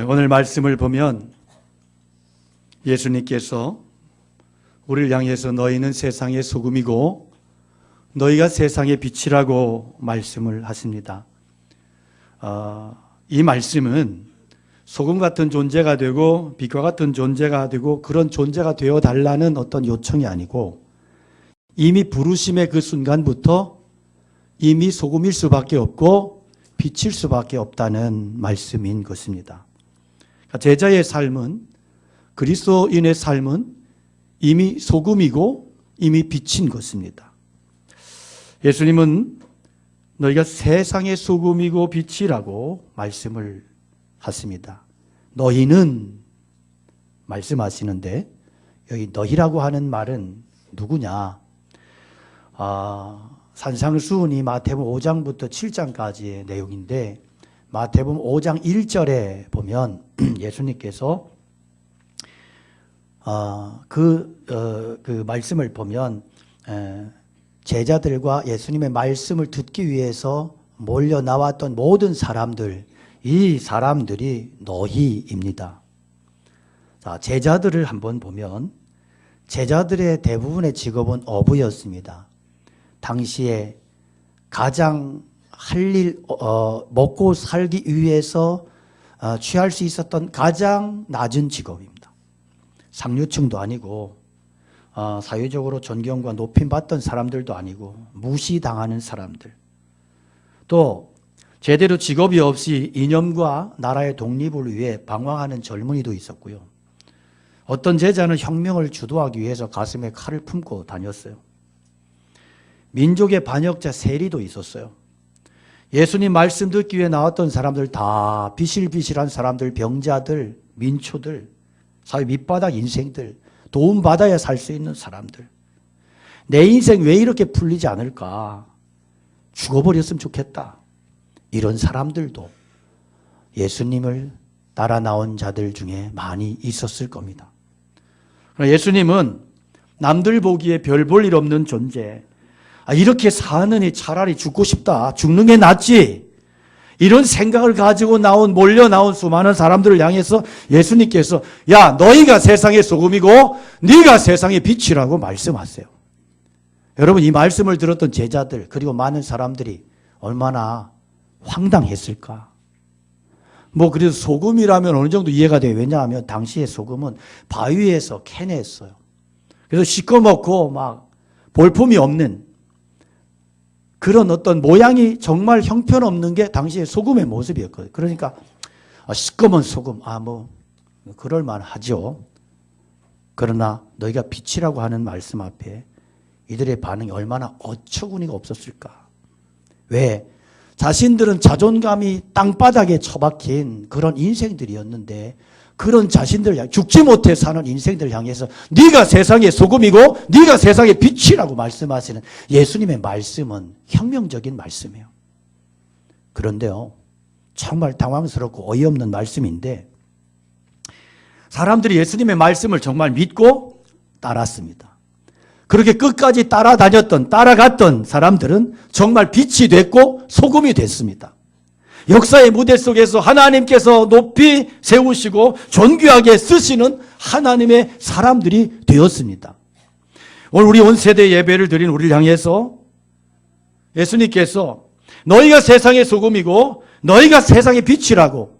오늘 말씀을 보면 예수님께서 우리를 향해서 너희는 세상의 소금이고 너희가 세상의 빛이라고 말씀을 하십니다. 이 말씀은 소금 같은 존재가 되고 빛과 같은 존재가 되고 그런 존재가 되어 달라는 어떤 요청이 아니고 이미 부르심의 그 순간부터 이미 소금일 수밖에 없고 빛일 수밖에 없다는 말씀인 것입니다. 제자의 삶은, 그리스도인의 삶은 이미 소금이고 이미 빛인 것입니다. 예수님은 너희가 세상의 소금이고 빛이라고 말씀을 하십니다. 너희는 말씀하시는데 여기 너희라고 하는 말은 누구냐? 산상수훈이 마태복음 5장부터 7장까지의 내용인데 마태복음 5장 1절에 보면 예수님께서 그 말씀을 보면 제자들과 예수님의 말씀을 듣기 위해서 몰려 나왔던 모든 사람들, 이 사람들이 너희입니다. 자, 제자들을 한번 보면 제자들의 대부분의 직업은 어부였습니다. 당시에 가장 할 일, 먹고 살기 위해서 취할 수 있었던 가장 낮은 직업입니다. 상류층도 아니고 사회적으로 존경과 높임받던 사람들도 아니고 무시당하는 사람들, 또 제대로 직업이 없이 이념과 나라의 독립을 위해 방황하는 젊은이도 있었고요. 어떤 제자는 혁명을 주도하기 위해서 가슴에 칼을 품고 다녔어요. 민족의 반역자 세리도 있었어요. 예수님 말씀 듣기 위해 나왔던 사람들 다 비실비실한 사람들, 병자들, 민초들, 사회 밑바닥 인생들, 도움받아야 살 수 있는 사람들. 내 인생 왜 이렇게 풀리지 않을까? 죽어버렸으면 좋겠다. 이런 사람들도 예수님을 따라 나온 자들 중에 많이 있었을 겁니다. 예수님은 남들 보기에 별 볼 일 없는 존재, 이렇게 사느니 차라리 죽고 싶다, 죽는 게 낫지, 이런 생각을 가지고 몰려 나온 수많은 사람들을 향해서 예수님께서 야, 너희가 세상의 소금이고 네가 세상의 빛이라고 말씀하세요. 여러분, 이 말씀을 들었던 제자들 그리고 많은 사람들이 얼마나 황당했을까? 그래도 소금이라면 어느 정도 이해가 돼요. 왜냐하면 당시의 소금은 바위에서 캐냈어요. 그래서 시꺼멓고 막 볼품이 없는 그런 어떤 모양이 정말 형편없는 게 당시의 소금의 모습이었거든요. 그러니까 시꺼먼 소금, 그럴만하죠. 그러나 너희가 빛이라고 하는 말씀 앞에 이들의 반응이 얼마나 어처구니가 없었을까. 왜? 자신들은 자존감이 땅바닥에 처박힌 그런 인생들이었는데 그런 자신들을 죽지 못해 사는 인생들을 향해서 네가 세상의 소금이고 네가 세상의 빛이라고 말씀하시는 예수님의 말씀은 혁명적인 말씀이에요. 그런데요, 정말 당황스럽고 어이없는 말씀인데 사람들이 예수님의 말씀을 정말 믿고 따랐습니다. 그렇게 끝까지 따라갔던 사람들은 정말 빛이 됐고 소금이 됐습니다. 역사의 무대 속에서 하나님께서 높이 세우시고 존귀하게 쓰시는 하나님의 사람들이 되었습니다. 오늘 우리 온 세대 예배를 드린 우리를 향해서 예수님께서 너희가 세상의 소금이고 너희가 세상의 빛이라고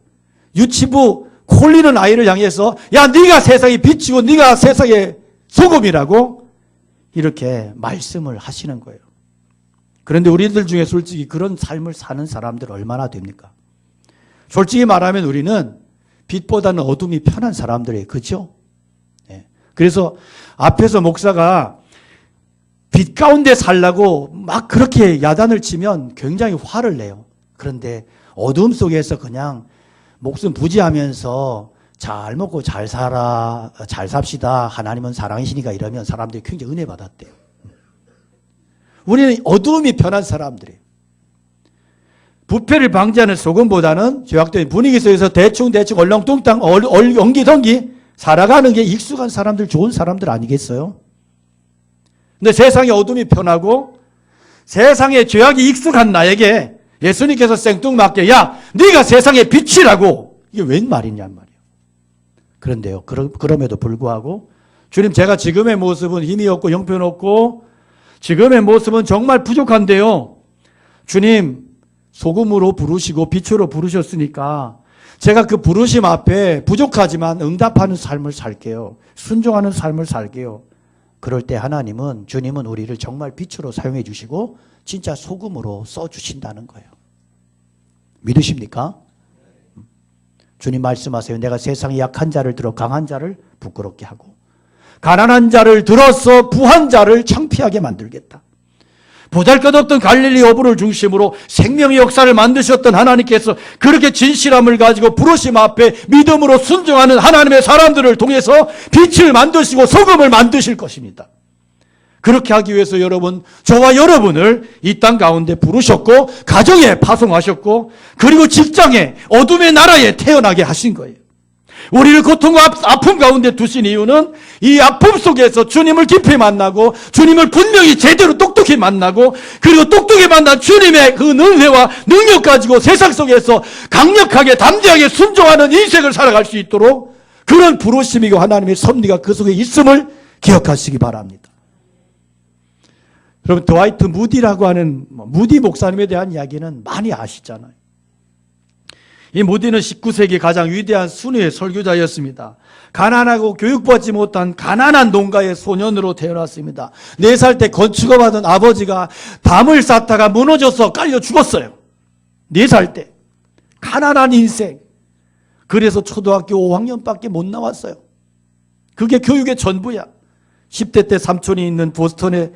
유치부 콜리는 아이를 향해서 야, 네가 세상의 빛이고 네가 세상의 소금이라고 이렇게 말씀을 하시는 거예요. 그런데 우리들 중에 솔직히 그런 삶을 사는 사람들 얼마나 됩니까? 솔직히 말하면 우리는 빛보다는 어둠이 편한 사람들이에요. 그렇죠? 네. 그래서 앞에서 목사가 빛 가운데 살라고 막 그렇게 야단을 치면 굉장히 화를 내요. 그런데 어둠 속에서 그냥 목숨 부지하면서 잘 먹고 잘 삽시다, 하나님은 사랑이시니까 이러면 사람들이 굉장히 은혜 받았대요. 우리는 어두움이 편한 사람들이에요. 부패를 방지하는 소금보다는 죄악된 분위기 속에서 대충 얼렁뚱땅 엉기덩기 살아가는 게 익숙한 사람들, 좋은 사람들 아니겠어요? 근데 세상의 어둠이 편하고 세상의 죄악이 익숙한 나에게 예수님께서 생뚱맞게 야, 네가 세상의 빛이라고 이게 웬 말이냔 말이에요. 그런데요, 그럼에도 불구하고 주님, 제가 지금의 모습은 힘이 없고 형편없고 지금의 모습은 정말 부족한데요, 주님 소금으로 부르시고 빛으로 부르셨으니까 제가 그 부르심 앞에 부족하지만 응답하는 삶을 살게요. 순종하는 삶을 살게요. 그럴 때 하나님은, 주님은 우리를 정말 빛으로 사용해 주시고 진짜 소금으로 써주신다는 거예요. 믿으십니까? 주님 말씀하세요. 내가 세상에 약한 자를 들어 강한 자를 부끄럽게 하고 가난한 자를 들어서 부한 자를 창피하게 만들겠다. 보잘것없던 갈릴리 어부를 중심으로 생명의 역사를 만드셨던 하나님께서 그렇게 진실함을 가지고 부르심 앞에 믿음으로 순종하는 하나님의 사람들을 통해서 빛을 만드시고 소금을 만드실 것입니다. 그렇게 하기 위해서 여러분, 저와 여러분을 이 땅 가운데 부르셨고 가정에 파송하셨고 그리고 직장에 어둠의 나라에 태어나게 하신 거예요. 우리를 고통과 아픔 가운데 두신 이유는 이 아픔 속에서 주님을 깊이 만나고 주님을 분명히 제대로 똑똑히 만나고 그리고 똑똑히 만난 주님의 그 은혜와 능력 가지고 세상 속에서 강력하게 담대하게 순종하는 인생을 살아갈 수 있도록 그런 부르심이고 하나님의 섭리가 그 속에 있음을 기억하시기 바랍니다. 여러분, 드와이트 무디라고 하는 무디 목사님에 대한 이야기는 많이 아시잖아요. 이 무디는 19세기 가장 위대한 순회의 설교자였습니다. 가난하고 교육받지 못한 가난한 농가의 소년으로 태어났습니다. 4살 때 건축업 하던 아버지가 담을 쌓다가 무너져서 깔려 죽었어요. 4살 때. 가난한 인생. 그래서 초등학교 5학년밖에 못 나왔어요. 그게 교육의 전부야. 10대 때 삼촌이 있는 보스턴의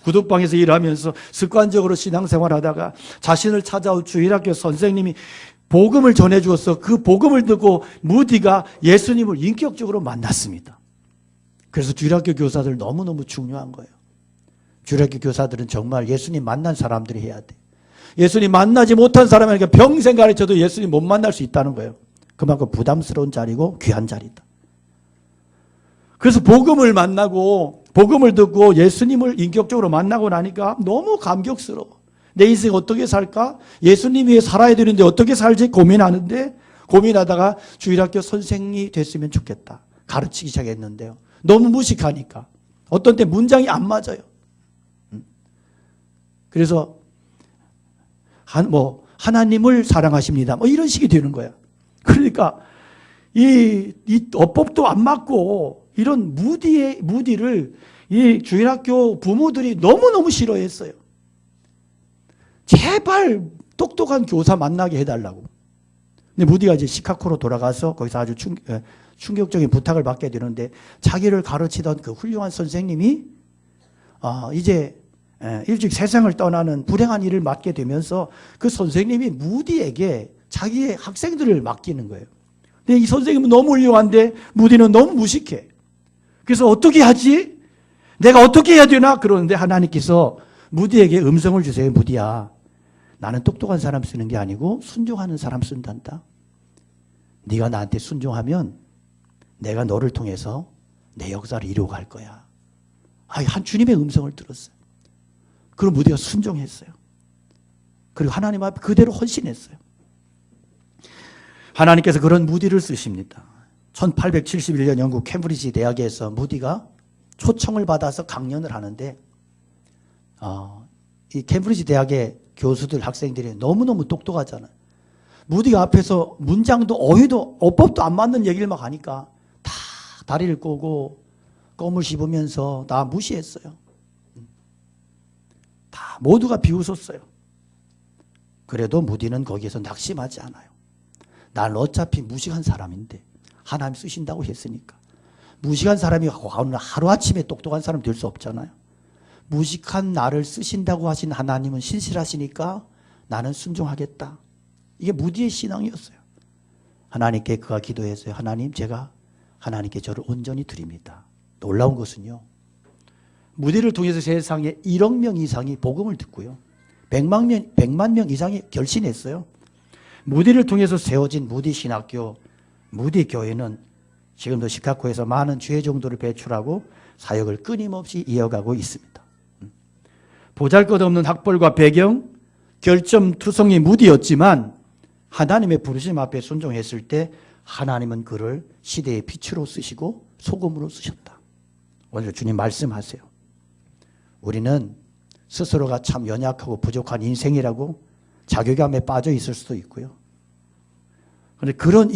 구두방에서 일하면서 습관적으로 신앙생활하다가 자신을 찾아온 주일학교 선생님이 복음을 전해주어서 그 복음을 듣고 무디가 예수님을 인격적으로 만났습니다. 그래서 주일학교 교사들 너무너무 중요한 거예요. 주일학교 교사들은 정말 예수님 만난 사람들이 해야 돼. 예수님 만나지 못한 사람에게 평생 가르쳐도 예수님 못 만날 수 있다는 거예요. 그만큼 부담스러운 자리고 귀한 자리다. 그래서 복음을 만나고 복음을 듣고 예수님을 인격적으로 만나고 나니까 너무 감격스러워. 내 인생 어떻게 살까? 예수님 위해 살아야 되는데 어떻게 살지 고민하다가 주일학교 선생이 됐으면 좋겠다. 가르치기 시작했는데요. 너무 무식하니까 어떤 때 문장이 안 맞아요. 그래서 하나님을 사랑하십니다. 이런 식이 되는 거야. 그러니까 이 어법도 안 맞고 이런 무디를 이 주일학교 부모들이 너무너무 싫어했어요. 제발 똑똑한 교사 만나게 해달라고. 근데 무디가 이제 시카고로 돌아가서 거기서 아주 충격적인 부탁을 받게 되는데 자기를 가르치던 그 훌륭한 선생님이 이제 일찍 세상을 떠나는 불행한 일을 맡게 되면서 그 선생님이 무디에게 자기의 학생들을 맡기는 거예요. 근데 이 선생님은 너무 훌륭한데 무디는 너무 무식해. 그래서 어떻게 하지? 내가 어떻게 해야 되나? 그러는데 하나님께서 무디에게 음성을 주세요. 무디야, 나는 똑똑한 사람 쓰는 게 아니고 순종하는 사람 쓴단다. 네가 나한테 순종하면 내가 너를 통해서 내 역사를 이루어갈 거야. 한 주님의 음성을 들었어요. 그럼 무디가 순종했어요. 그리고 하나님 앞에 그대로 헌신했어요. 하나님께서 그런 무디를 쓰십니다. 1871년 영국 캠브리지 대학에서 무디가 초청을 받아서 강연을 하는데 이 캠브리지 대학의 교수들, 학생들이 너무너무 똑똑하잖아요. 무디가 앞에서 문장도 어휘도 어법도 안 맞는 얘기를 막 하니까 다 다리를 꼬고 껌을 씹으면서 다 무시했어요. 다 모두가 비웃었어요. 그래도 무디는 거기에서 낙심하지 않아요. 난 어차피 무식한 사람인데 하나님 쓰신다고 했으니까. 무식한 사람이 하루아침에 똑똑한 사람 될 수 없잖아요. 무식한 나를 쓰신다고 하신 하나님은 신실하시니까 나는 순종하겠다. 이게 무디의 신앙이었어요. 하나님께 그가 기도했어요. 하나님, 제가 하나님께 저를 온전히 드립니다. 놀라운 것은요, 무디를 통해서 세상에 1억 명 이상이 복음을 듣고요, 100만 명 이상이 결신했어요. 무디를 통해서 세워진 무디 신학교, 무디 교회는 지금도 시카고에서 많은 주의 종도를 배출하고 사역을 끊임없이 이어가고 있습니다. 보잘것없는 학벌과 배경, 결점투성이 무디였지만 하나님의 부르심 앞에 순종했을 때 하나님은 그를 시대의 빛으로 쓰시고 소금으로 쓰셨다. 오늘 주님 말씀하세요. 우리는 스스로가 참 연약하고 부족한 인생이라고 자괴감에 빠져 있을 수도 있고요. 그런데 그런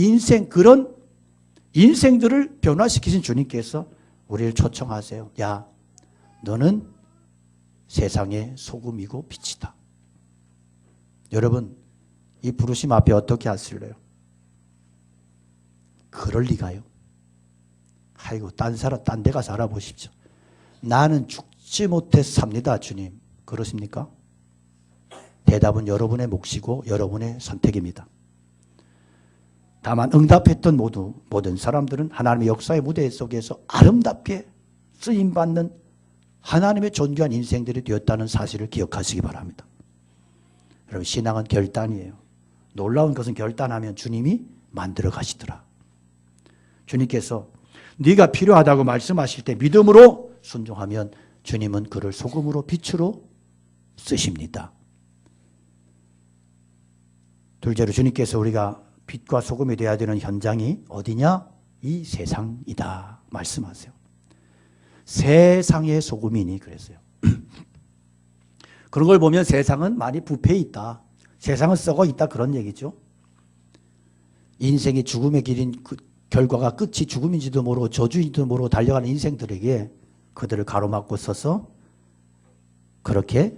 인생들을 변화시키신 주님께서 우리를 초청하세요. 야, 너는 세상의 소금이고 빛이다. 여러분, 이 부르심 앞에 어떻게 하실래요? 그럴 리가요. 아이고, 딴 데 가서 알아보십시오. 나는 죽지 못해 삽니다, 주님. 그러십니까? 대답은 여러분의 몫이고 여러분의 선택입니다. 다만 응답했던 모든 사람들은 하나님의 역사의 무대 속에서 아름답게 쓰임받는 하나님의 존귀한 인생들이 되었다는 사실을 기억하시기 바랍니다. 여러분, 신앙은 결단이에요. 놀라운 것은 결단하면 주님이 만들어 가시더라. 주님께서 네가 필요하다고 말씀하실 때 믿음으로 순종하면 주님은 그를 소금으로 빛으로 쓰십니다. 둘째로 주님께서 우리가 빛과 소금이 되어야 되는 현장이 어디냐? 이 세상이다 말씀하세요. 세상의 소금이니 그랬어요. 그런 걸 보면 세상은 많이 부패해 있다. 세상은 썩어 있다 그런 얘기죠. 인생이 죽음의 길인 그 결과가 끝이 죽음인지도 모르고 저주인지도 모르고 달려가는 인생들에게 그들을 가로막고 서서 그렇게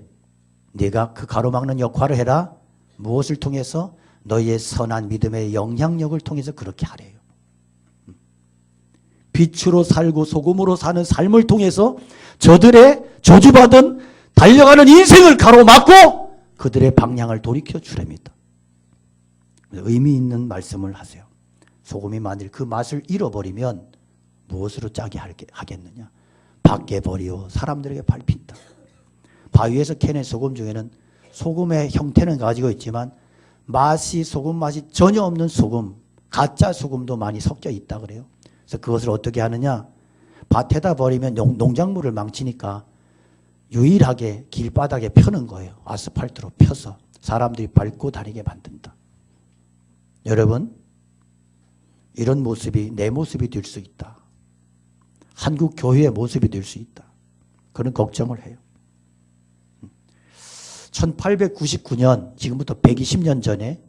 네가 그 가로막는 역할을 해라. 무엇을 통해서? 너희의 선한 믿음의 영향력을 통해서 그렇게 하래요. 빛으로 살고 소금으로 사는 삶을 통해서 저들의 저주받은 달려가는 인생을 가로막고 그들의 방향을 돌이켜 주랍니다. 의미 있는 말씀을 하세요. 소금이 만일 그 맛을 잃어버리면 무엇으로 짜게 하겠느냐? 밖에 버리고 사람들에게 밟힌다. 바위에서 캐낸 소금 중에는 소금의 형태는 가지고 있지만 소금 맛이 전혀 없는 소금, 가짜 소금도 많이 섞여 있다 그래요. 그래서 그것을 어떻게 하느냐? 밭에다 버리면 농작물을 망치니까 유일하게 길바닥에 펴는 거예요. 아스팔트로 펴서 사람들이 밟고 다니게 만든다. 여러분, 이런 모습이 내 모습이 될 수 있다. 한국 교회의 모습이 될 수 있다. 그런 걱정을 해요. 1899년, 지금부터 120년 전에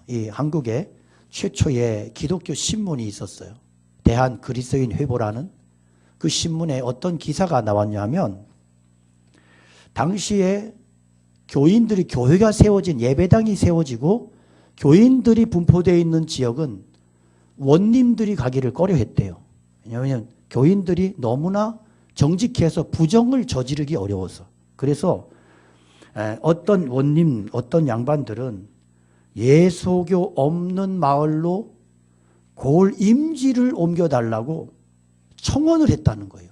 이 한국에 최초의 기독교 신문이 있었어요. 대한 그리스도인 회보라는 그 신문에 어떤 기사가 나왔냐면 당시에 교인들이 교회가 세워진 예배당이 세워지고 교인들이 분포되어 있는 지역은 원님들이 가기를 꺼려했대요. 왜냐하면 교인들이 너무나 정직해서 부정을 저지르기 어려워서. 그래서 어떤 원님, 어떤 양반들은 예소교 없는 마을로 골 임지를 옮겨달라고 청원을 했다는 거예요.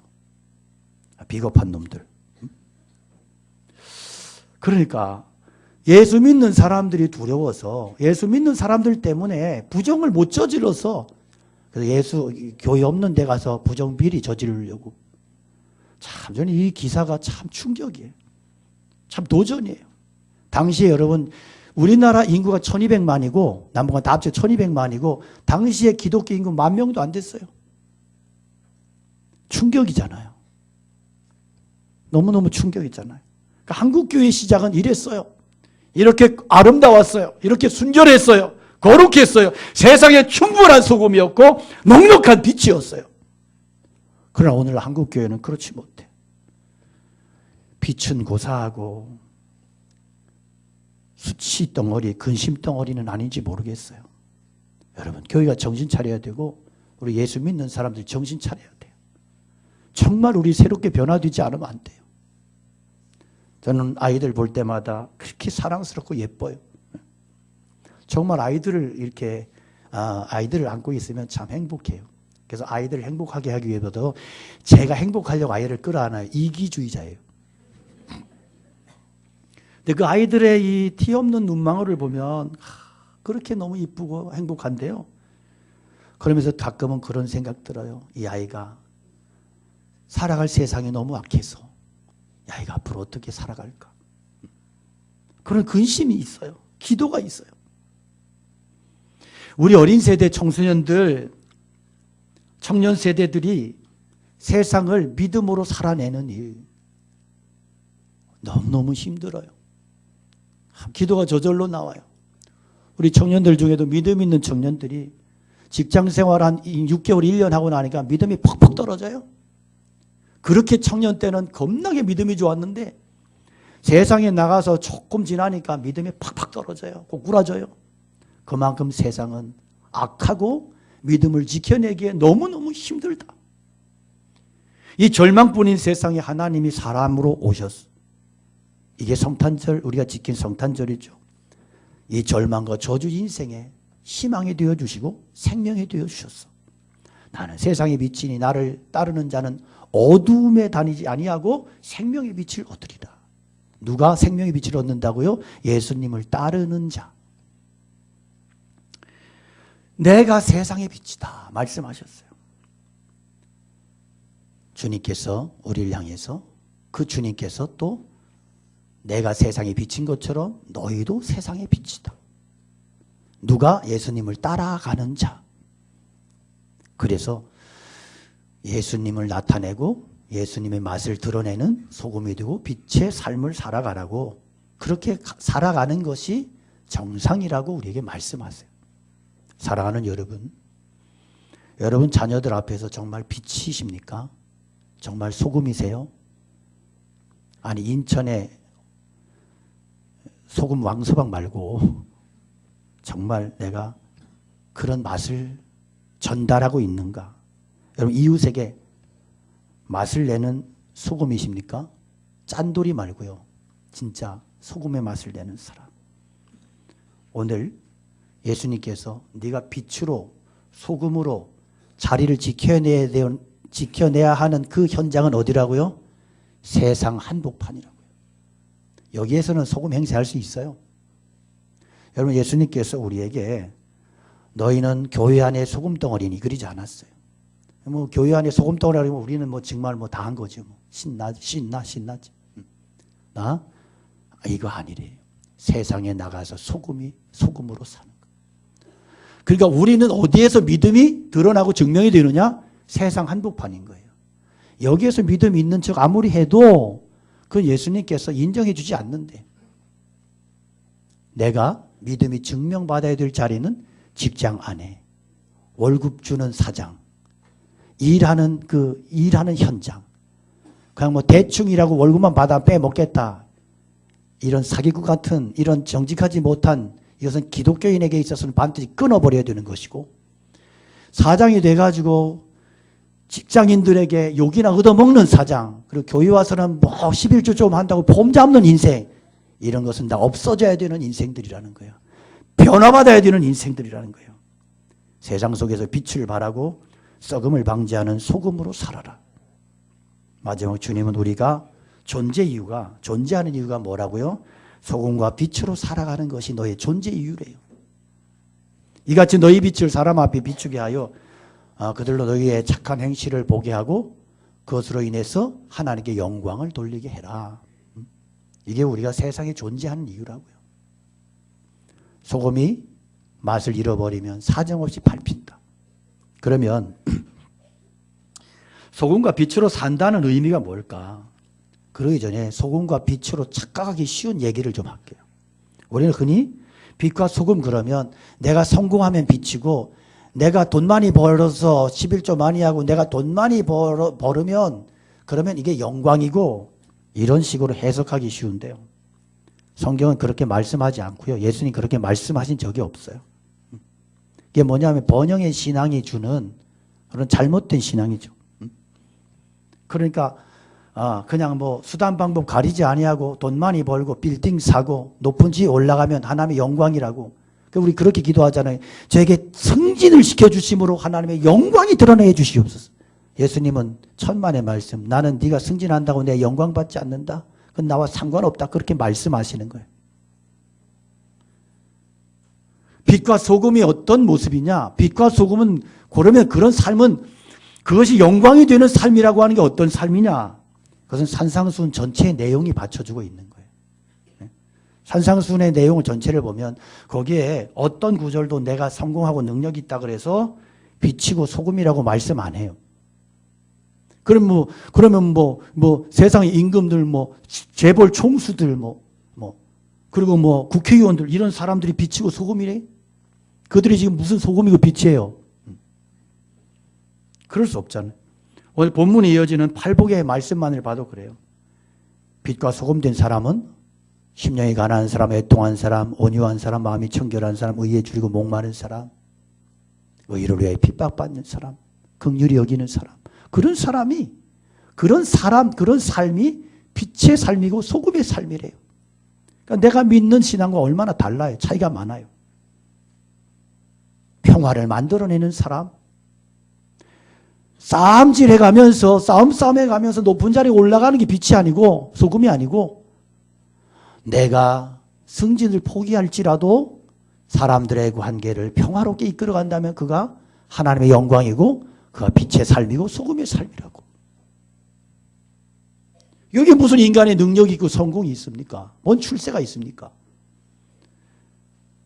비겁한 놈들. 그러니까 예수 믿는 사람들이 두려워서 예수 믿는 사람들 때문에 부정을 못 저질러서 그래서 교회 없는 데 가서 부정 비리 저지르려고. 참 저는 이 기사가 참 충격이에요. 참 도전이에요. 당시에 여러분 우리나라 인구가 1200만이고 남북한 다 합쳐 1200만이고 당시에 기독교 인구 10,000명도 안 됐어요. 충격이잖아요. 너무너무 충격이잖아요. 그러니까 한국교회 시작은 이랬어요. 이렇게 아름다웠어요. 이렇게 순결했어요. 거룩했어요. 세상에 충분한 소금이었고 넉넉한 빛이었어요. 그러나 오늘 한국교회는 그렇지 못해. 빛은 고사하고 수치 덩어리, 근심 덩어리는 아닌지 모르겠어요. 여러분, 교회가 정신 차려야 되고 우리 예수 믿는 사람들 정신 차려야 돼요. 정말 우리 새롭게 변화되지 않으면 안 돼요. 저는 아이들 볼 때마다 그렇게 사랑스럽고 예뻐요. 정말 아이들을 이렇게 아이들을 안고 있으면 참 행복해요. 그래서 아이들을 행복하게 하기 위해서도 제가 행복하려고 아이를 끌어안아요. 이기주의자예요. 근데 그 아이들의 이 티 없는 눈망울을 보면 그렇게 너무 이쁘고 행복한데요. 그러면서 가끔은 그런 생각 들어요. 이 아이가 살아갈 세상이 너무 악해서 이 아이가 앞으로 어떻게 살아갈까? 그런 근심이 있어요. 기도가 있어요. 우리 어린 세대 청소년들, 청년 세대들이 세상을 믿음으로 살아내는 일 너무너무 힘들어요. 기도가 저절로 나와요. 우리 청년들 중에도 믿음 있는 청년들이 직장생활 한 6개월, 1년 하고 나니까 믿음이 퍽퍽 떨어져요. 그렇게 청년 때는 겁나게 믿음이 좋았는데 세상에 나가서 조금 지나니까 믿음이 팍팍 떨어져요. 고꾸라져요. 그만큼 세상은 악하고 믿음을 지켜내기에 너무너무 힘들다. 이 절망뿐인 세상에 하나님이 사람으로 오셨어. 이게 성탄절, 우리가 지킨 성탄절이죠. 이 절망과 저주 인생에 희망이 되어주시고 생명이 되어주셨어. 나는 세상의 빛이니 나를 따르는 자는 어두움에 다니지 아니하고 생명의 빛을 얻으리라. 누가 생명의 빛을 얻는다고요? 예수님을 따르는 자. 내가 세상의 빛이다 말씀하셨어요. 주님께서 우리를 향해서 그 주님께서 또 내가 세상에 비친 것처럼 너희도 세상의 빛이다. 누가? 예수님을 따라가는 자. 그래서 예수님을 나타내고 예수님의 맛을 드러내는 소금이 되고 빛의 삶을 살아가라고, 그렇게 살아가는 것이 정상이라고 우리에게 말씀하세요. 사랑하는 여러분, 여러분 자녀들 앞에서 정말 빛이십니까? 정말 소금이세요? 아니 인천에 소금 왕서방 말고 정말 내가 그런 맛을 전달하고 있는가? 여러분 이웃에게 맛을 내는 소금이십니까? 짠돌이 말고요. 진짜 소금의 맛을 내는 사람. 오늘 예수님께서 네가 빛으로 소금으로 자리를 지켜내야 하는 그 현장은 어디라고요? 세상 한복판이라고요. 여기에서는 소금 행세할 수 있어요. 여러분 예수님께서 우리에게 너희는 교회 안에 소금 덩어리니 그러지 않았어요. 뭐 교회 안에 소금 덩어리라면 우리는 뭐 정말 뭐 다 한 거죠. 뭐 신나지. 나 이거 아니래요. 세상에 나가서 소금으로 사는 거. 그러니까 우리는 어디에서 믿음이 드러나고 증명이 되느냐? 세상 한복판인 거예요. 여기에서 믿음이 있는 척 아무리 해도 그건 예수님께서 인정해 주지 않는데, 내가 믿음이 증명받아야 될 자리는 직장 안에, 월급 주는 사장, 일하는 현장, 그냥 뭐 대충 일하고 월급만 받아 빼먹겠다, 이런 사기꾼 같은 이런 정직하지 못한 이것은 기독교인에게 있어서는 반드시 끊어버려야 되는 것이고, 사장이 돼가지고 직장인들에게 욕이나 얻어먹는 사장, 그리고 교회 와서는 뭐 11조 좀 한다고 폼 잡는 인생, 이런 것은 다 없어져야 되는 인생들이라는 거예요. 변화받아야 되는 인생들이라는 거예요. 세상 속에서 빛을 발하고 썩음을 방지하는 소금으로 살아라. 마지막 주님은 우리가 존재하는 이유가 뭐라고요? 소금과 빛으로 살아가는 것이 너의 존재 이유래요. 이같이 너희 빛을 사람 앞에 비추게 하여 그들로 너희의 착한 행실을 보게 하고 그것으로 인해서 하나님께 영광을 돌리게 해라. 이게 우리가 세상에 존재하는 이유라고요. 소금이 맛을 잃어버리면 사정없이 밟힌다. 그러면 소금과 빛으로 산다는 의미가 뭘까? 그러기 전에 소금과 빛으로 착각하기 쉬운 얘기를 좀 할게요. 우리는 흔히 빛과 소금 그러면 내가 성공하면 빛이고, 내가 돈 많이 벌어서 11조 많이 하고 내가 돈 많이 벌으면 그러면 이게 영광이고, 이런 식으로 해석하기 쉬운데요. 성경은 그렇게 말씀하지 않고요. 예수님 그렇게 말씀하신 적이 없어요. 이게 뭐냐면 번영의 신앙이 주는 그런 잘못된 신앙이죠. 그러니까 그냥 뭐 수단 방법 가리지 아니하고 돈 많이 벌고 빌딩 사고 높은 지에 올라가면 하나님의 영광이라고. 우리 그렇게 기도하잖아요. 저에게 승진을 시켜주심으로 하나님의 영광이 드러내 주시옵소서. 예수님은 천만의 말씀, 나는 네가 승진한다고 내 영광 받지 않는다, 그건 나와 상관없다, 그렇게 말씀하시는 거예요. 빛과 소금이 어떤 모습이냐? 빛과 소금은, 그러면 그런 삶은 그것이 영광이 되는 삶이라고 하는 게 어떤 삶이냐? 그것은 산상수훈 전체의 내용이 받쳐주고 있는 거예요. 산상수훈의 내용을 전체를 보면 거기에 어떤 구절도 내가 성공하고 능력이 있다 그래서 빛이고 소금이라고 말씀 안 해요. 그러면 세상의 임금들 재벌 총수들 그리고 국회의원들 이런 사람들이 빛이고 소금이래? 그들이 지금 무슨 소금이고 빛이에요? 그럴 수 없잖아요. 오늘 본문에 이어지는 팔복의 말씀만을 봐도 그래요. 빛과 소금 된 사람은 심령이 가난한 사람, 애통한 사람, 온유한 사람, 마음이 청결한 사람, 의에 줄이고 목마른 사람, 의를 위해 핍박받는 사람, 긍휼히 여기는 사람. 그런 삶이 빛의 삶이고 소금의 삶이래요. 그러니까 내가 믿는 신앙과 얼마나 달라요. 차이가 많아요. 평화를 만들어내는 사람, 싸움질해가면서 싸움해가면서 높은 자리에 올라가는 게 빛이 아니고 소금이 아니고 내가 승진을 포기할지라도 사람들의 관계를 평화롭게 이끌어간다면 그가 하나님의 영광이고 그가 빛의 삶이고 소금의 삶이라고. 여기 무슨 인간의 능력이 있고 성공이 있습니까? 뭔 출세가 있습니까?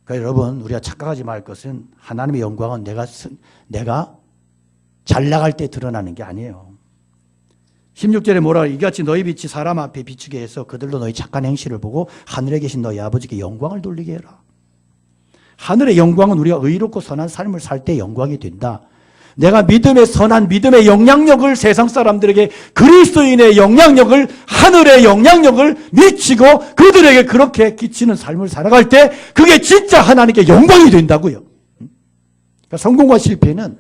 그러니까 여러분 우리가 착각하지 말 것은 하나님의 영광은 내가 잘 나갈 때 드러나는 게 아니에요. 16절에 뭐라 이같이 너희 빛이 사람 앞에 비추게 해서 그들도 너희 착한 행실을 보고 하늘에 계신 너희 아버지께 영광을 돌리게 해라. 하늘의 영광은 우리가 의롭고 선한 삶을 살 때 영광이 된다. 내가 믿음의 영향력을 세상 사람들에게 그리스도인의 영향력을 하늘의 영향력을 미치고 그들에게 그렇게 끼치는 삶을 살아갈 때 그게 진짜 하나님께 영광이 된다고요. 그러니까 성공과 실패는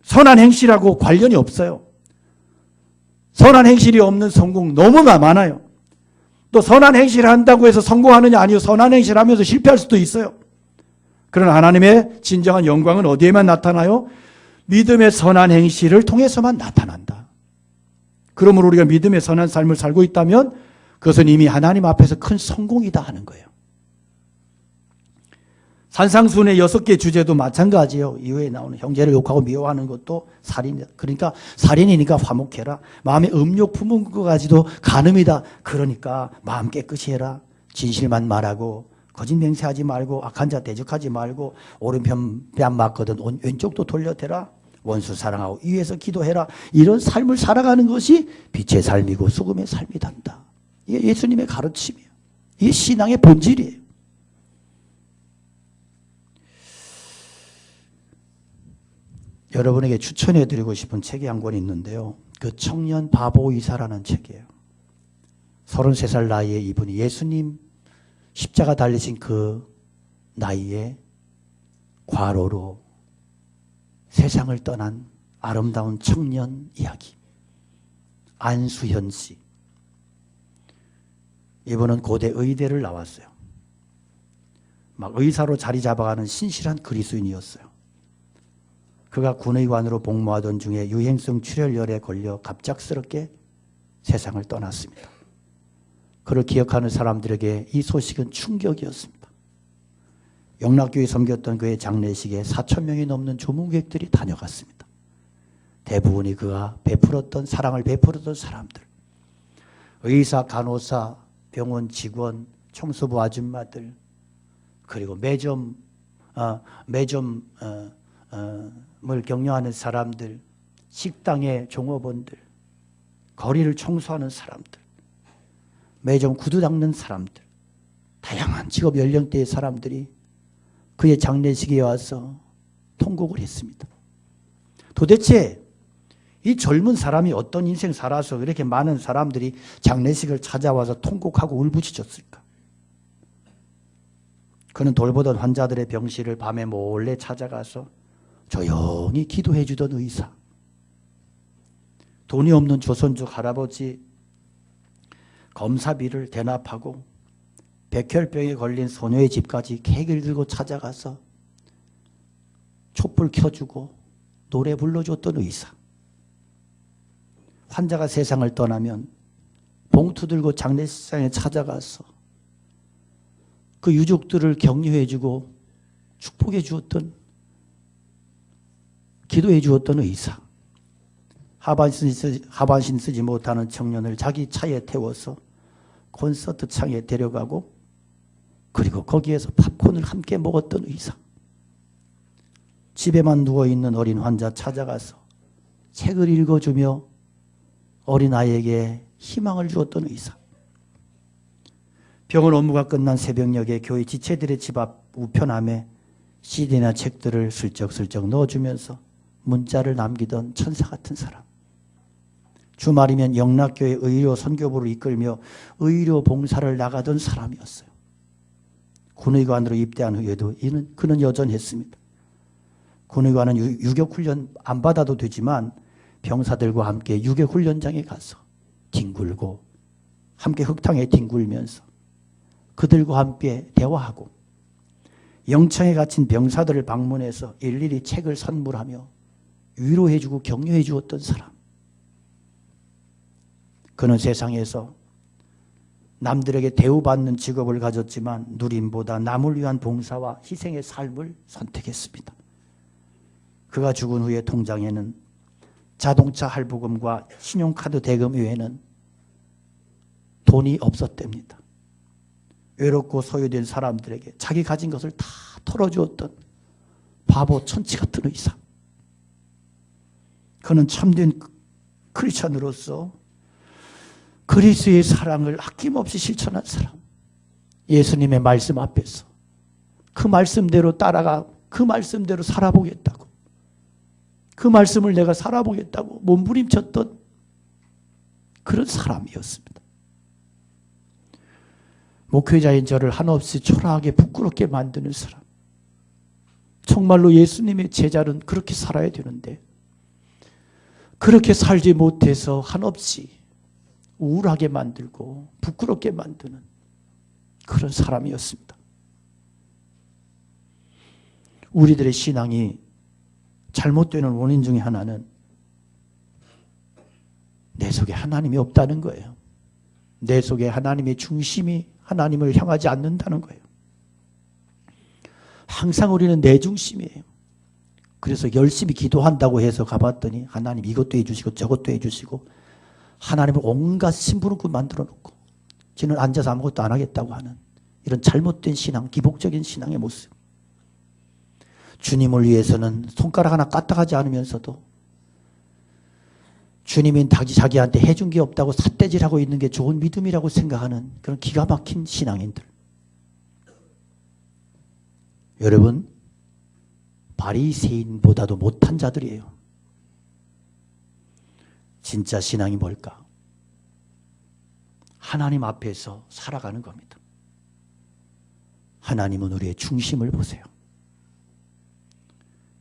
선한 행실하고 관련이 없어요. 선한 행실이 없는 성공 너무나 많아요. 또 선한 행실을 한다고 해서 성공하느냐 아니요. 선한 행실을 하면서 실패할 수도 있어요. 그러나 하나님의 진정한 영광은 어디에만 나타나요? 믿음의 선한 행실을 통해서만 나타난다. 그러므로 우리가 믿음의 선한 삶을 살고 있다면 그것은 이미 하나님 앞에서 큰 성공이다 하는 거예요. 산상수훈의 6개 주제도 마찬가지예요. 이후에 나오는 형제를 욕하고 미워하는 것도 살인이다. 그러니까 살인이니까 화목해라. 마음에 음욕 품은 것 가지도 간음이다. 그러니까 마음 깨끗이 해라. 진실만 말하고 거짓 맹세하지 말고 악한 자 대적하지 말고 오른편 뺨 맞거든 왼쪽도 돌려대라. 원수 사랑하고 위에서 기도해라. 이런 삶을 살아가는 것이 빛의 삶이고 소금의 삶이단다. 이게 예수님의 가르침이에요. 이게 신앙의 본질이에요. 여러분에게 추천해드리고 싶은 책이 한 권 있는데요. 그 청년 바보 의사라는 책이에요. 33살 나이에 이분이 예수님 십자가 달리신 그 나이에 과로로 세상을 떠난 아름다운 청년 이야기. 안수현 씨. 이분은 고대 의대를 나왔어요. 막 의사로 자리 잡아가는 신실한 그리스도인이었어요. 그가 군의관으로 복무하던 중에 유행성 출혈열에 걸려 갑작스럽게 세상을 떠났습니다. 그를 기억하는 사람들에게 이 소식은 충격이었습니다. 영락교회 섬겼던 그의 장례식에 4,000명이 넘는 조문객들이 다녀갔습니다. 대부분이 그가 사랑을 베풀었던 사람들. 의사, 간호사, 병원 직원, 청소부 아줌마들, 그리고 매점을 격려하는 사람들, 식당의 종업원들, 거리를 청소하는 사람들, 매점 구두 닦는 사람들, 다양한 직업 연령대의 사람들이 그의 장례식에 와서 통곡을 했습니다. 도대체 이 젊은 사람이 어떤 인생 살아서 이렇게 많은 사람들이 장례식을 찾아와서 통곡하고 울부짖었을까? 그는 돌보던 환자들의 병실을 밤에 몰래 찾아가서 조용히 기도해 주던 의사, 돈이 없는 조선족 할아버지 검사비를 대납하고 백혈병에 걸린 소녀의 집까지 케이크를 들고 찾아가서 촛불 켜주고 노래 불러줬던 의사, 환자가 세상을 떠나면 봉투 들고 장례식장에 찾아가서 그 유족들을 격려해 주고 축복해 주었던, 기도해 주었던 의사, 하반신 쓰지 못하는 청년을 자기 차에 태워서 콘서트장에 데려가고 그리고 거기에서 팝콘을 함께 먹었던 의사. 집에만 누워있는 어린 환자 찾아가서 책을 읽어주며 어린아이에게 희망을 주었던 의사. 병원 업무가 끝난 새벽녘에 교회 지체들의 집 앞 우편함에 CD나 책들을 슬쩍슬쩍 넣어주면서 문자를 남기던 천사 같은 사람. 주말이면 영락교회 의료 선교부를 이끌며 의료 봉사를 나가던 사람이었어요. 군의관으로 입대한 후에도 그는 여전했습니다. 군의관은 유격훈련 안 받아도 되지만 병사들과 함께 유격훈련장에 가서 뒹굴고 함께 흙탕에 뒹굴면서 그들과 함께 대화하고 영창에 갇힌 병사들을 방문해서 일일이 책을 선물하며 위로해주고 격려해 주었던 사람. 그는 세상에서 남들에게 대우받는 직업을 가졌지만 누림보다 남을 위한 봉사와 희생의 삶을 선택했습니다. 그가 죽은 후에 통장에는 자동차 할부금과 신용카드 대금 외에는 돈이 없었답니다. 외롭고 소외된 사람들에게 자기 가진 것을 다 털어주었던 바보 천치 같은 의사. 그는 참된 크리스찬으로서 그리스도의 사랑을 아낌없이 실천한 사람. 예수님의 말씀 앞에서 그 말씀대로 따라가 그 말씀대로 살아보겠다고, 그 말씀을 내가 살아보겠다고 몸부림쳤던 그런 사람이었습니다. 목회자인 저를 한없이 초라하게 부끄럽게 만드는 사람. 정말로 예수님의 제자는 그렇게 살아야 되는데 그렇게 살지 못해서 한없이 우울하게 만들고 부끄럽게 만드는 그런 사람이었습니다. 우리들의 신앙이 잘못되는 원인 중에 하나는 내 속에 하나님이 없다는 거예요. 내 속에 하나님의 중심이 하나님을 향하지 않는다는 거예요. 항상 우리는 내 중심이에요. 그래서 열심히 기도한다고 해서 가봤더니 하나님 이것도 해주시고 저것도 해주시고 하나님을 온갖 심부름꾼 만들어 놓고 저는 앉아서 아무것도 안 하겠다고 하는 이런 잘못된 신앙, 기복적인 신앙의 모습. 주님을 위해서는 손가락 하나 까딱하지 않으면서도 주님이 자기한테 해준 게 없다고 삿대질하고 있는 게 좋은 믿음이라고 생각하는 그런 기가 막힌 신앙인들. 여러분, 바리새인보다도 못한 자들이에요. 진짜 신앙이 뭘까? 하나님 앞에서 살아가는 겁니다. 하나님은 우리의 중심을 보세요.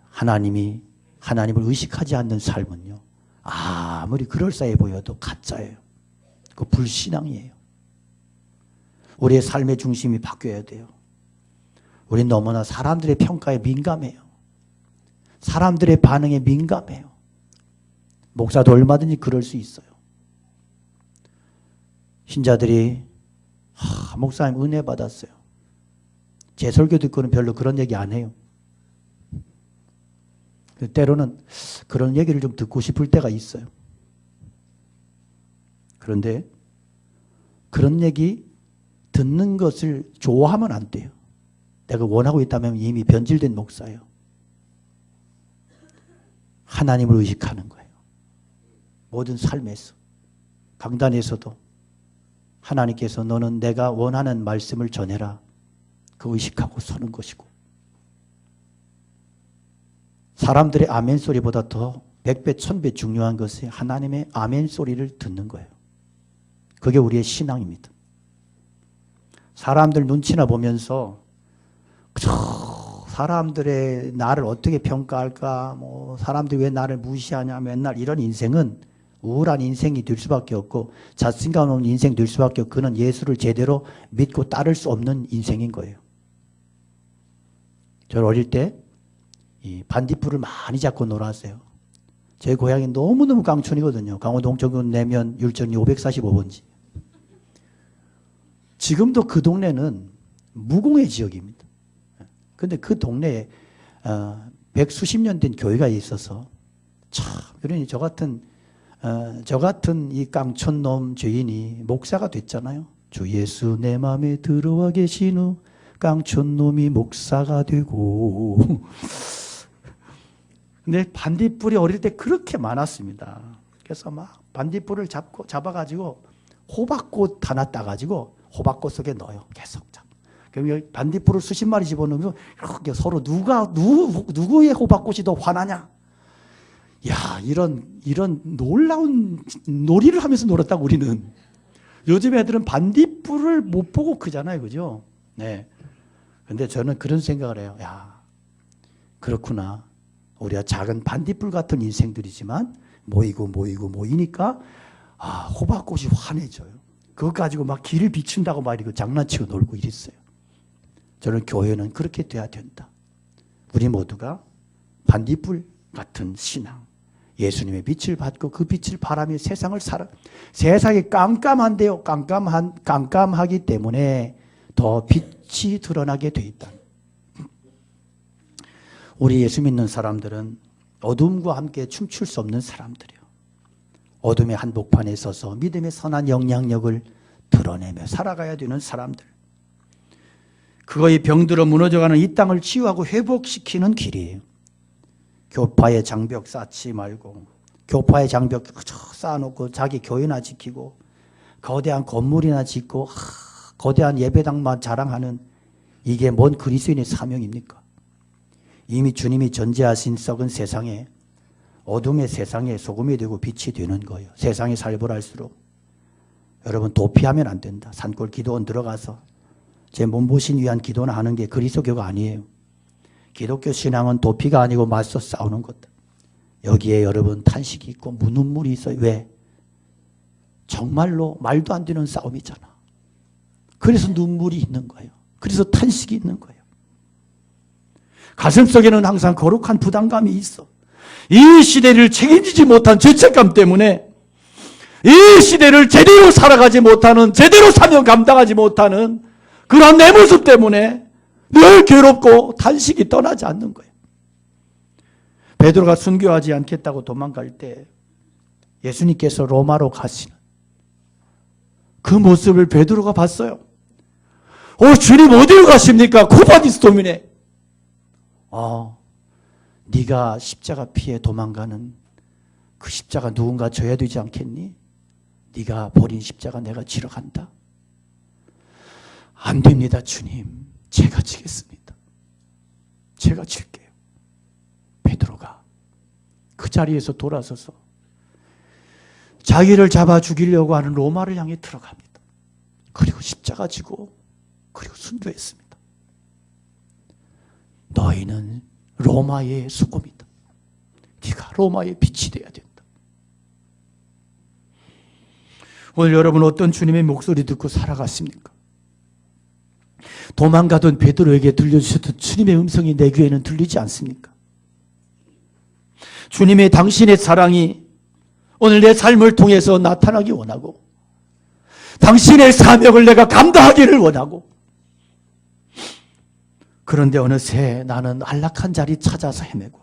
하나님을 의식하지 않는 삶은요, 아무리 그럴싸해 보여도 가짜예요. 그 불신앙이에요. 우리의 삶의 중심이 바뀌어야 돼요. 우리는 너무나 사람들의 평가에 민감해요. 사람들의 반응에 민감해요. 목사도 얼마든지 그럴 수 있어요. 신자들이 목사님 은혜 받았어요. 제 설교 듣고는 별로 그런 얘기 안 해요. 때로는 그런 얘기를 좀 듣고 싶을 때가 있어요. 그런데 그런 얘기 듣는 것을 좋아하면 안 돼요. 내가 원하고 있다면 이미 변질된 목사예요. 하나님을 의식하는 거예요. 모든 삶에서. 강단에서도 하나님께서 너는 내가 원하는 말씀을 전해라. 그 의식하고 서는 것이고, 사람들의 아멘 소리보다 더 100배, 1000배 중요한 것이 하나님의 아멘 소리를 듣는 거예요. 그게 우리의 신앙입니다. 사람들 눈치나 보면서 사람들의 나를 어떻게 평가할까, 사람들이 왜 나를 무시하냐, 맨날 이런 인생은 우울한 인생이 될 수밖에 없고 자신감 없는 인생 될 수밖에 없고, 그는 예수를 제대로 믿고 따를 수 없는 인생인 거예요. 저는 어릴 때 이 반딧불을 많이 잡고 놀았어요. 제 고향이 너무너무 강촌이거든요. 강원도 홍천군 내면 율정리 545번지. 지금도 그 동네는 무공의 지역입니다. 그런데 그 동네에 백수십 년 된 교회가 있어서 참, 그러니 저 같은 이 깡촌놈 죄인이 목사가 됐잖아요. 주 예수 내 마음에 들어와 계신 후 깡촌 놈이 목사가 되고. 근데 반딧불이 어릴 때 그렇게 많았습니다. 그래서 막 반딧불을 잡아가지고 호박꽃 하나 따가지고 호박꽃 속에 넣어요. 계속 잡. 그럼 반딧불을 수십 마리 집어넣으면 이렇게 서로 누구의 호박꽃이 더 화나냐? 야, 이런 놀라운 놀이를 하면서 놀았다고 우리는. 요즘 애들은 반딧불을 못 보고 크잖아요. 그죠? 네. 근데 저는 그런 생각을 해요. 야, 그렇구나. 우리가 작은 반딧불 같은 인생들이지만 모이니까 호박꽃이 환해져요. 그것 가지고 막 길을 비춘다고 막 이러고 장난치고 놀고 이랬어요. 저는 교회는 그렇게 돼야 된다. 우리 모두가 반딧불 같은 신앙, 예수님의 빛을 받고 그 빛을 바라며 세상을 살아. 세상이 깜깜한데요. 깜깜하기 때문에 더 빛이 드러나게 돼 있다. 우리 예수 믿는 사람들은 어둠과 함께 춤출 수 없는 사람들이에요. 어둠의 한복판에 서서 믿음의 선한 영향력을 드러내며 살아가야 되는 사람들. 그거의 병들어 무너져가는 이 땅을 치유하고 회복시키는 길이에요. 교파의 장벽 쌓지 말고, 교파의 장벽 쌓아놓고 자기 교회나 지키고 거대한 건물이나 짓고 거대한 예배당만 자랑하는, 이게 뭔 그리스도인의 사명입니까? 이미 주님이 전제하신 썩은 세상에, 어둠의 세상에 소금이 되고 빛이 되는 거예요. 세상이 살벌할수록. 여러분, 도피하면 안 된다. 산골 기도원 들어가서 제 몸보신 위한 기도나 하는 게 그리스도교가 아니에요. 기독교 신앙은 도피가 아니고 맞서 싸우는 것다. 여기에 여러분 탄식이 있고 눈물이 있어요. 왜? 정말로 말도 안 되는 싸움이잖아. 그래서 눈물이 있는 거예요. 그래서 탄식이 있는 거예요. 가슴속에는 항상 거룩한 부담감이 있어. 이 시대를 책임지지 못한 죄책감 때문에, 이 시대를 제대로 살아가지 못하는, 제대로 사명 감당하지 못하는 그런 내 모습 때문에 늘 괴롭고 탄식이 떠나지 않는 거예요. 베드로가 순교하지 않겠다고 도망갈 때 예수님께서 로마로 가시는 그 모습을 베드로가 봤어요. 주님 어디로 가십니까? 쿠바디스 도미네. 네가 십자가 피해 도망가는 그 십자가 누군가 져야 되지 않겠니? 네가 버린 십자가 내가 지러 간다. 안 됩니다, 주님. 제가 지겠습니다. 제가 질게요. 베드로가 그 자리에서 돌아서서 자기를 잡아 죽이려고 하는 로마를 향해 들어갑니다. 그리고 십자가 지고 그리고 순교했습니다. 너희는 로마의 소금이다. 네가 로마의 빛이 되어야 된다. 오늘 여러분 어떤 주님의 목소리 듣고 살아갔습니까? 도망가던 베드로에게 들려주셨던 주님의 음성이 내 귀에는 들리지 않습니까? 주님의 당신의 사랑이 오늘 내 삶을 통해서 나타나기 원하고, 당신의 사명을 내가 감당하기를 원하고, 그런데 어느새 나는 안락한 자리 찾아서 헤매고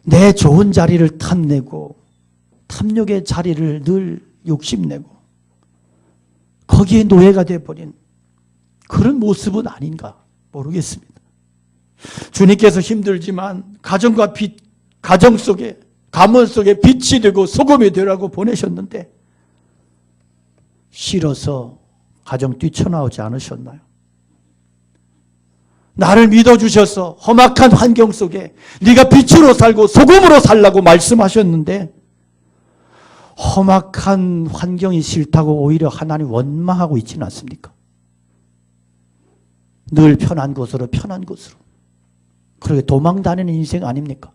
내 좋은 자리를 탐내고 탐욕의 자리를 늘 욕심내고 거기에 노예가 되어버린 그런 모습은 아닌가 모르겠습니다. 주님께서 힘들지만 가정과 빛, 가정 속에, 가문 속에 빛이 되고 소금이 되라고 보내셨는데 싫어서 가정 뛰쳐나오지 않으셨나요? 나를 믿어주셔서 험악한 환경 속에 네가 빛으로 살고 소금으로 살라고 말씀하셨는데 험악한 환경이 싫다고 오히려 하나님 원망하고 있지는 않습니까? 늘 편한 곳으로 그렇게 도망다니는 인생 아닙니까?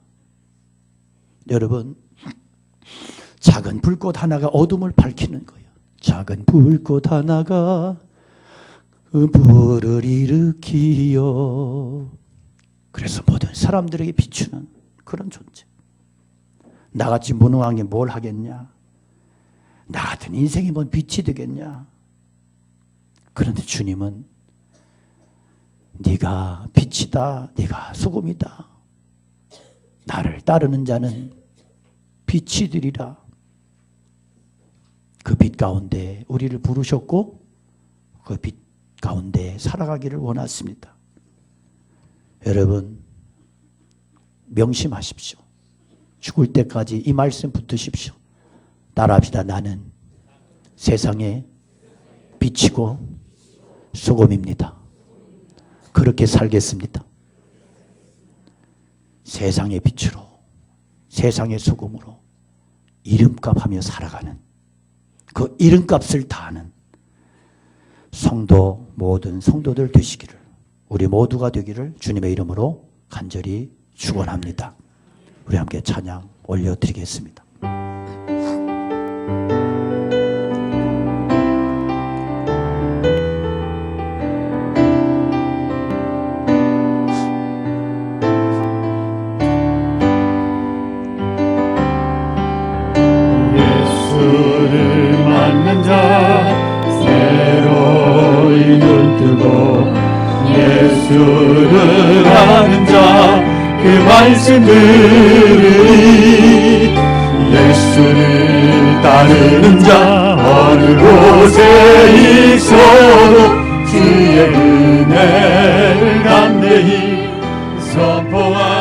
여러분, 작은 불꽃 하나가 어둠을 밝히는 거예요. 작은 불꽃 하나가 불을 일으키요. 그래서 모든 사람들에게 비추는 그런 존재. 나같이 무능한 게 뭘 하겠냐? 나 같은 인생이 뭔 빛이 되겠냐? 그런데 주님은 네가 빛이다, 네가 소금이다. 나를 따르는 자는 빛이 되리라. 그 빛 가운데 우리를 부르셨고 그 빛 가운데 살아가기를 원하십니다. 여러분 명심하십시오. 죽을 때까지 이 말씀 붙드십시오. 따라합시다. 나는 세상에 빛이고 소금입니다. 그렇게 살겠습니다. 세상의 빛으로, 세상의 소금으로 이름값하며 살아가는, 그 이름값을 다하는 성도, 모든 성도들 되시기를, 우리 모두가 되기를 주님의 이름으로 간절히 축원합니다. 우리 함께 찬양 올려드리겠습니다. 예수를 맞는 자 새로이 눈 뜨고 예수를 아는 자 그 말씀 들으리 예수를 따르는 자 어느 곳에 있어도 주의 은혜를 담대히 선포하리